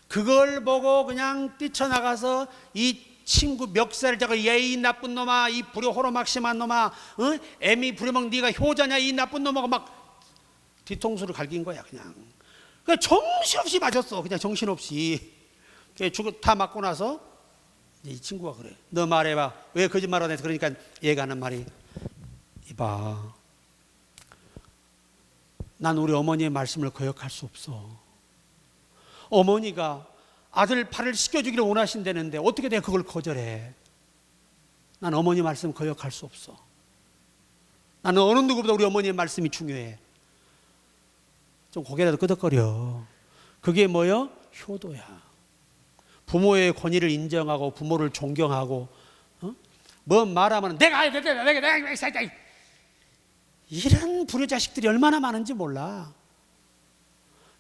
그걸 보고 그냥 뛰쳐나가서 이 친구 멱살을 잡고 이 나쁜 놈아, 이 불효호로막심한 놈아, 애미 부려먹 네가 효자냐 이 나쁜 놈아 막 뒤통수를 갈긴 거야 그냥. 정신없이 맞았어. 그냥 정신없이. 다 맞고 나서 이 친구가 그래. 너 말해봐. 왜 거짓말을 안 해? 그러니까 얘가 하는 말이, 이봐, 난 우리 어머니의 말씀을 거역할 수 없어. 어머니가 아들 팔을 씻겨주기를 원하신다는데 어떻게 내가 그걸 거절해? 난 어머니 말씀 거역할 수 없어. 나는 어느 누구보다 우리 어머니의 말씀이 중요해. 좀 고개라도 끄덕거려. 그게 뭐요? 효도야. 부모의 권위를 인정하고 부모를 존경하고, 뭐 말하면 내가 이런 불효자식들이 얼마나 많은지 몰라.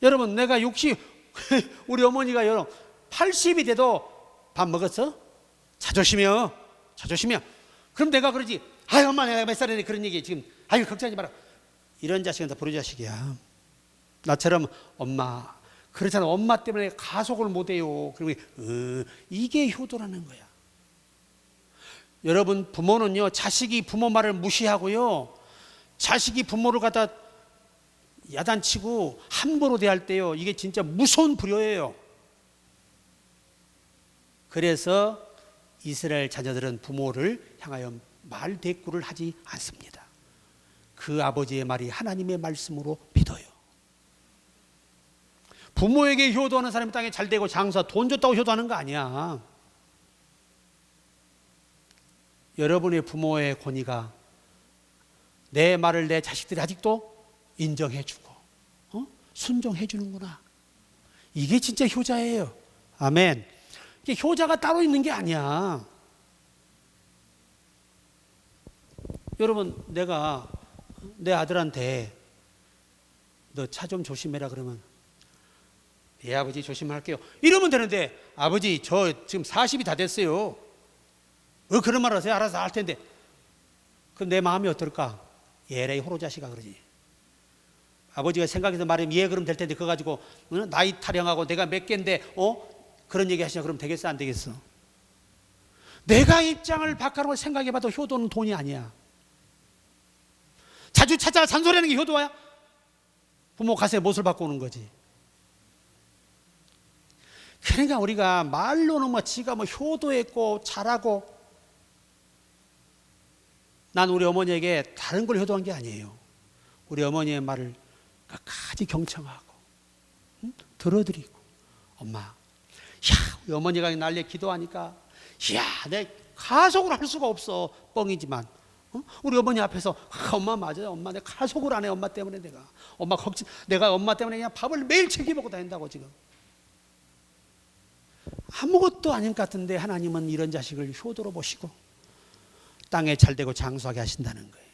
여러분, 내가 60 우리 어머니가 여러분 80이 돼도 밥 먹었어? 자존심이요. 자존심이야. 그럼 내가 그러지. 아유 엄마 내가 몇 살인데 그런 얘기 지금 아유 걱정하지 마라. 이런 자식은 다 불효자식이야. 나처럼 엄마 그렇잖아. 엄마 때문에 가속을 못해요. 그리고 이게 효도라는 거야. 여러분, 부모는요, 자식이 부모 말을 무시하고요, 자식이 부모를 갖다 야단치고 함부로 대할 때요, 이게 진짜 무서운 불효예요. 그래서 이스라엘 자녀들은 부모를 향하여 말 대꾸를 하지 않습니다. 그 아버지의 말이 하나님의 말씀으로 믿어요. 부모에게 효도하는 사람이 땅에 잘 되고 장사 돈 줬다고 효도하는 거 아니야. 여러분의 부모의 권위가 내 말을 내 자식들이 아직도 인정해주고 순종해주는구나. 이게 진짜 효자예요. 아멘. 이게 효자가 따로 있는 게 아니야. 여러분, 내가 내 아들한테 너 차 좀 조심해라 그러면, 예 아버지 조심할게요 이러면 되는데, 아버지 저 지금 40이 다 됐어요. 그런 말 하세요? 알아서 할 텐데. 그럼 내 마음이 어떨까? 예레이 호로자식아 그러지. 아버지가 생각해서 말하면 예 그럼 될 텐데, 그거 가지고 나이 타령하고 내가 몇 개인데 그런 얘기 하시냐 그럼 되겠어 안 되겠어? 내가 입장을 바꿔놓고 생각해봐도 효도는 돈이 아니야. 자주 찾아가 잔소리하는 게 효도야? 부모 가슴에 못을 받고 오는 거지. 그러니까 우리가 말로는 뭐 지가 뭐 효도했고 잘하고, 난 우리 어머니에게 다른 걸 효도한 게 아니에요. 우리 어머니의 말을 끝까지 경청하고 들어드리고, 엄마, 야 우리 어머니가 날래 기도하니까 야 내 가속을 할 수가 없어. 뻥이지만 우리 어머니 앞에서 엄마 맞아요. 엄마 내가 가속을 안 해. 엄마 때문에 내가 엄마 때문에 그냥 밥을 매일 챙겨 먹고 다닌다고. 지금 아무것도 아닌 것 같은데 하나님은 이런 자식을 효도로 보시고 땅에 잘되고 장수하게 하신다는 거예요.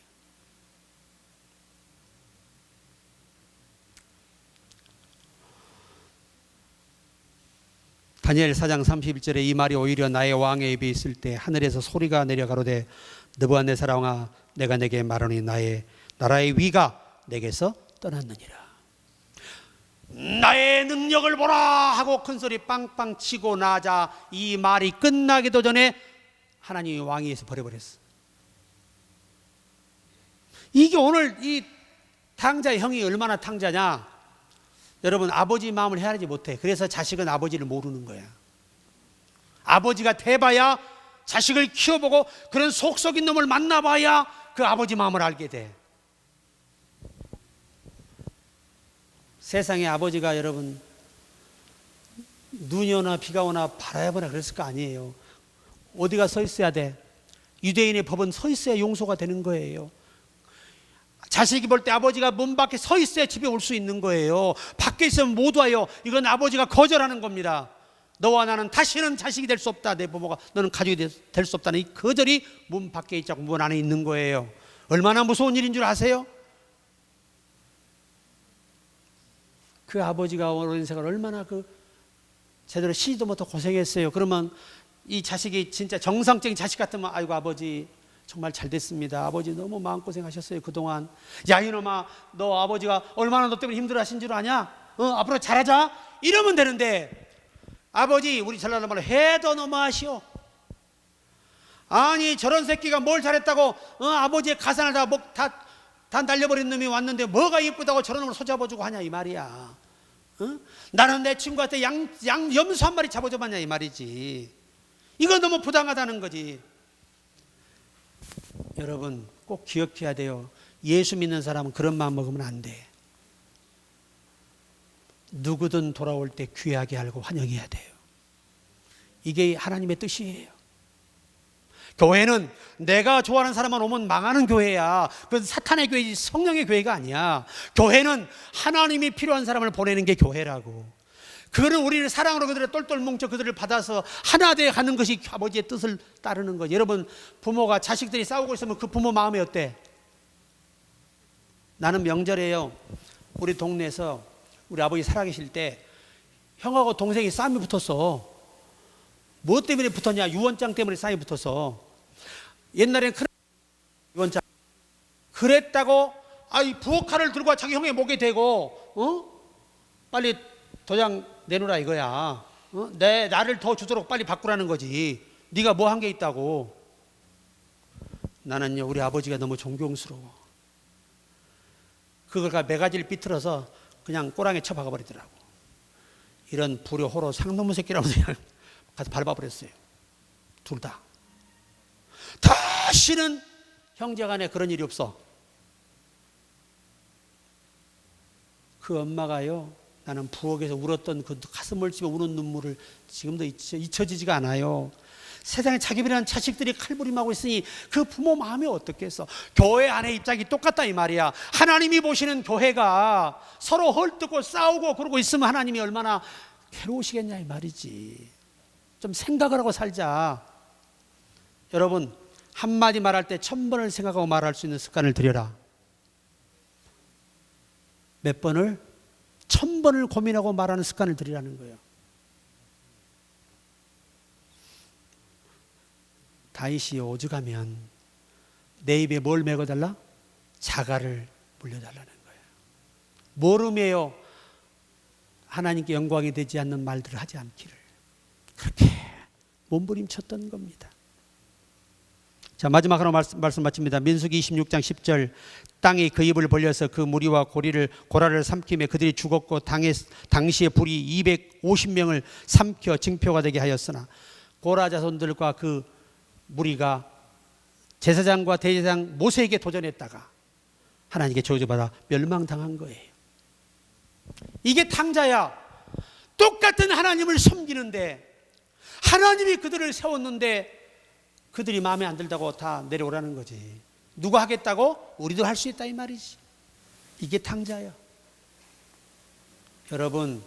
다니엘 4장 31절에 이 말이 오히려 나의 왕의 입에 있을 때 하늘에서 소리가 내려 가로되 느부갓네살 왕아 내가 내게 말하니 나라의 위가 내게서 떠났느니라. 나의 능력을 보라 하고 큰소리 빵빵 치고 나자 이 말이 끝나기도 전에 하나님이 왕위에서 버려버렸어. 이게 오늘 이 탕자의 형이 얼마나 탕자냐. 여러분, 아버지 마음을 헤아리지 못해. 그래서 자식은 아버지를 모르는 거야. 아버지가 돼봐야, 자식을 키워보고 그런 속 썩인 놈을 만나봐야 그 아버지 마음을 알게 돼. 세상에 아버지가 여러분 눈이 오나 비가 오나 바라야 보나 그랬을 거 아니에요. 어디가 서 있어야 돼? 유대인의 법은 서 있어야 용서가 되는 거예요. 자식이 볼 때 아버지가 문 밖에 서 있어야 집에 올 수 있는 거예요. 밖에 있으면 못 와요. 이건 아버지가 거절하는 겁니다. 너와 나는 다시는 자식이 될 수 없다. 내 부모가 너는 가족이 될 수 없다는 이 거절이 문 밖에 있지 않고 문 안에 있는 거예요. 얼마나 무서운 일인 줄 아세요? 그 아버지가 오랜 인생을 얼마나 제대로 쉬지도 못하고 고생했어요. 그러면 이 자식이 진짜 정상적인 자식 같으면 아이고 아버지 정말 잘 됐습니다. 아버지 너무 마음고생하셨어요 그동안. 야 이놈아 너 아버지가 얼마나 너 때문에 힘들어하신 줄 아냐? 앞으로 잘하자 이러면 되는데, 아버지 우리 전라도 말로 해도 너무하시오. 아니 저런 새끼가 뭘 잘했다고 아버지의 가산을 다 날려버린 놈이 왔는데 뭐가 이쁘다고 저런 놈을 손잡아주고 하냐 이 말이야. 나는 내 친구한테 염소 한 마리 잡아줘봤냐 이 말이지. 이거 너무 부당하다는 거지. 여러분 꼭 기억해야 돼요. 예수 믿는 사람은 그런 마음 먹으면 안 돼. 누구든 돌아올 때 귀하게 알고 환영해야 돼요. 이게 하나님의 뜻이에요. 교회는 내가 좋아하는 사람만 오면 망하는 교회야. 그건 사탄의 교회지 성령의 교회가 아니야. 교회는 하나님이 필요한 사람을 보내는 게 교회라고. 그거는 우리를 사랑으로 그들을 똘똘 뭉쳐 그들을 받아서 하나 되어 가는 것이 아버지의 뜻을 따르는 거죠. 여러분 부모가 자식들이 싸우고 있으면 그 부모 마음이 어때? 나는 명절에요, 우리 동네에서 우리 아버지 살아계실 때 형하고 동생이 싸움이 붙었어. 뭐 때문에 붙었냐? 유언장 때문에 싸움이 붙었어. 옛날에는 유언장 그랬다고 이 부엌칼을 들고 자기 형의 목에 대고 빨리 도장 내놓으라 이거야. 나를 더 주도록 빨리 바꾸라는 거지. 네가 뭐 한 게 있다고. 나는요 우리 아버지가 너무 존경스러워. 그걸 매가지를 삐뚤어서 그냥 꼬랑에 쳐 박아버리더라고. 이런 불효 호로 상놈의 새끼라고 그냥 가서 밟아버렸어요. 둘 다. 다시는 형제간에 그런 일이 없어. 그 엄마가요, 나는 부엌에서 울었던 그 가슴을 찌며 우는 눈물을 지금도 잊혀지지가 않아요. 세상에 자기들이라는 자식들이 칼부림하고 있으니 그 부모 마음이 어떻겠어. 교회 안에 입장이 똑같다 이 말이야. 하나님이 보시는 교회가 서로 헐뜯고 싸우고 그러고 있으면 하나님이 얼마나 괴로우시겠냐 이 말이지. 좀 생각을 하고 살자. 여러분 한마디 말할 때 1000번을 생각하고 말할 수 있는 습관을 들여라. 몇 번을? 1000번을 고민하고 말하는 습관을 들이라는 거예요. 다윗이 오죽하면 내 입에 뭘 메고달라? 자갈을 물려달라는 거예요. 모름에요 하나님께 영광이 되지 않는 말들을 하지 않기를. 그렇게 몸부림쳤던 겁니다. 자, 마지막으로 말씀 마칩니다. 민수기 26장 10절. 땅이 그 입을 벌려서 그 무리와 고라를 삼키며 그들이 죽었고 당시에 불이 250명을 삼켜 징표가 되게 하였으나 고라 자손들과 그 무리가 제사장과 대제사장 모세에게 도전했다가 하나님께 저주받아 멸망당한 거예요. 이게 탕자야. 똑같은 하나님을 섬기는데 하나님이 그들을 세웠는데 그들이 마음에 안 들다고 다 내려오라는 거지. 누가 하겠다고? 우리도 할 수 있다 이 말이지. 이게 탕자야. 여러분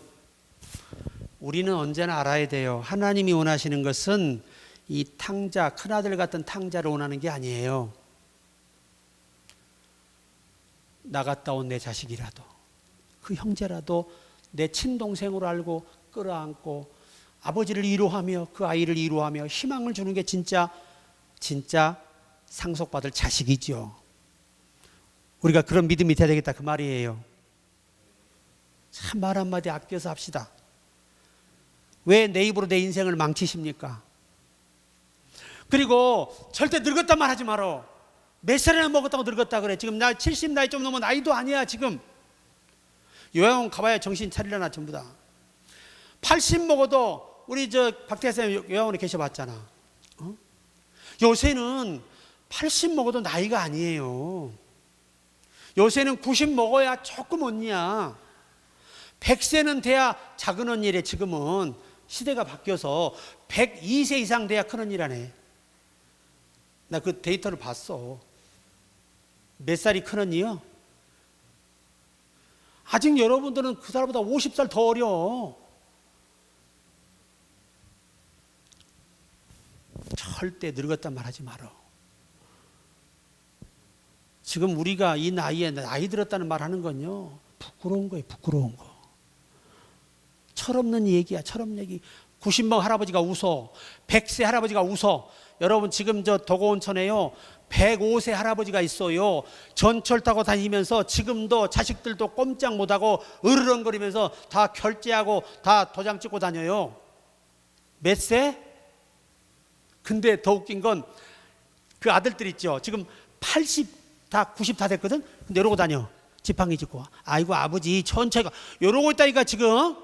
우리는 언제나 알아야 돼요. 하나님이 원하시는 것은 이 탕자, 큰아들 같은 탕자를 원하는 게 아니에요. 나갔다 온 내 자식이라도 그 형제라도 내 친동생으로 알고 끌어안고 아버지를 위로하며 그 아이를 위로하며 희망을 주는 게 진짜 상속받을 자식이죠. 우리가 그런 믿음이 돼야 되겠다 그 말이에요. 참 말 한마디 아껴서 합시다. 왜 내 입으로 내 인생을 망치십니까? 그리고 절대 늙었단 말 하지 마라. 몇 살이나 먹었다고 늙었다 그래. 지금 나 70 나이 좀 넘으면 나이도 아니야 지금. 요양원 가봐야 정신 차리려나 전부 다. 80 먹어도 우리 박대선 요양원에 계셔봤잖아. 요새는 80 먹어도 나이가 아니에요. 요새는 90 먹어야 조금 언니야. 100세는 돼야 작은 언니래. 지금은 시대가 바뀌어서 102세 이상 돼야 큰 언니라네. 나 그 데이터를 봤어. 몇 살이 큰 언니요? 아직 여러분들은 그 사람보다 50살 더 어려. 절대 늙었단 말 하지 마라. 지금 우리가 이 나이에 나이 들었다는 말 하는 건요 부끄러운 거예요. 부끄러운 거. 철없는 얘기야. 철없는 얘기. 90명 할아버지가 웃어. 100세 할아버지가 웃어. 여러분 지금 도고온천에요 105세 할아버지가 있어요. 전철 타고 다니면서 지금도 자식들도 꼼짝 못하고 으르렁거리면서 다 결제하고 다 도장 찍고 다녀요. 몇 세? 근데 더 웃긴 건 그 아들들 있죠. 지금 80 다 90 다 됐거든. 근데 이러고 다녀. 지팡이 짚고. 아이고 아버지 천천히 가. 이러고 있다니까 지금.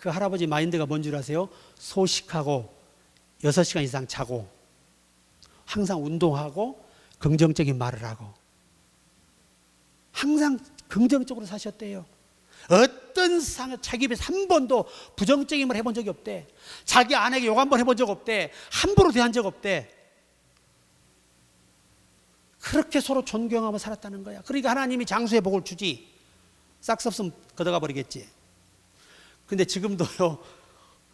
그 할아버지 마인드가 뭔 줄 아세요? 소식하고 6시간 이상 자고 항상 운동하고 긍정적인 말을 하고 항상 긍정적으로 사셨대요. 어떤 자기 입에서 한 번도 부정적인 말 해본 적이 없대. 자기 아내에게 욕 한 번 해본 적 없대. 함부로 대한 적 없대. 그렇게 서로 존경하며 살았다는 거야. 그러니까 하나님이 장수의 복을 주지. 싹스 없으면 걷어가 버리겠지. 근데 지금도요,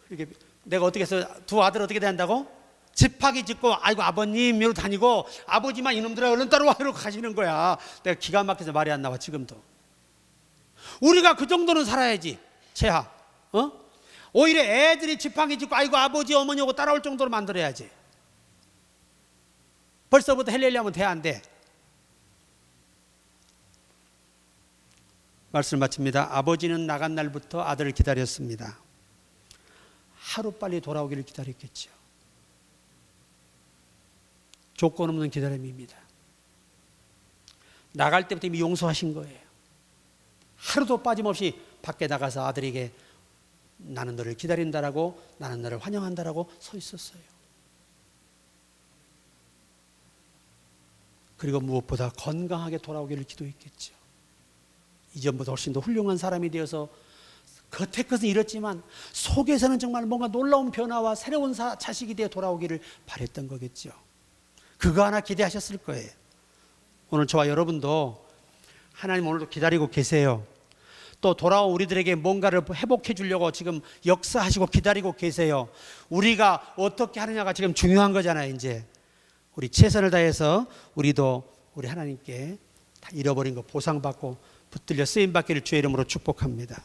이렇게 내가 어떻게 해서 두 아들 어떻게 대한다고? 집하기 짓고 아이고 아버님 이러고 다니고 아버지만 이놈들아 얼른 따라와 이러고 가시는 거야. 내가 기가 막혀서 말이 안 나와 지금도. 우리가 그 정도는 살아야지. 채하. 오히려 애들이 지팡이 짚고 아이고 아버지 어머니 오고 따라올 정도로 만들어야지. 벌써부터 헬렐려면 돼 안 돼? 말씀을 마칩니다. 아버지는 나간 날부터 아들을 기다렸습니다. 하루빨리 돌아오기를 기다렸겠죠. 조건 없는 기다림입니다. 나갈 때부터 이미 용서하신 거예요. 하루도 빠짐없이 밖에 나가서 아들에게 나는 너를 기다린다라고, 나는 너를 환영한다라고 서 있었어요. 그리고 무엇보다 건강하게 돌아오기를 기도했겠죠. 이전보다 훨씬 더 훌륭한 사람이 되어서 겉에 것은 이렇지만 속에서는 정말 뭔가 놀라운 변화와 새로운 자식이 되어 돌아오기를 바랬던 거겠죠. 그거 하나 기대하셨을 거예요. 오늘 저와 여러분도 하나님 오늘도 기다리고 계세요. 또 돌아온 우리들에게 뭔가를 회복해 주려고 지금 역사하시고 기다리고 계세요. 우리가 어떻게 하느냐가 지금 중요한 거잖아요. 이제 우리 최선을 다해서 우리도 우리 하나님께 다 잃어버린 거 보상받고 붙들려 쓰임받기를 주의 이름으로 축복합니다.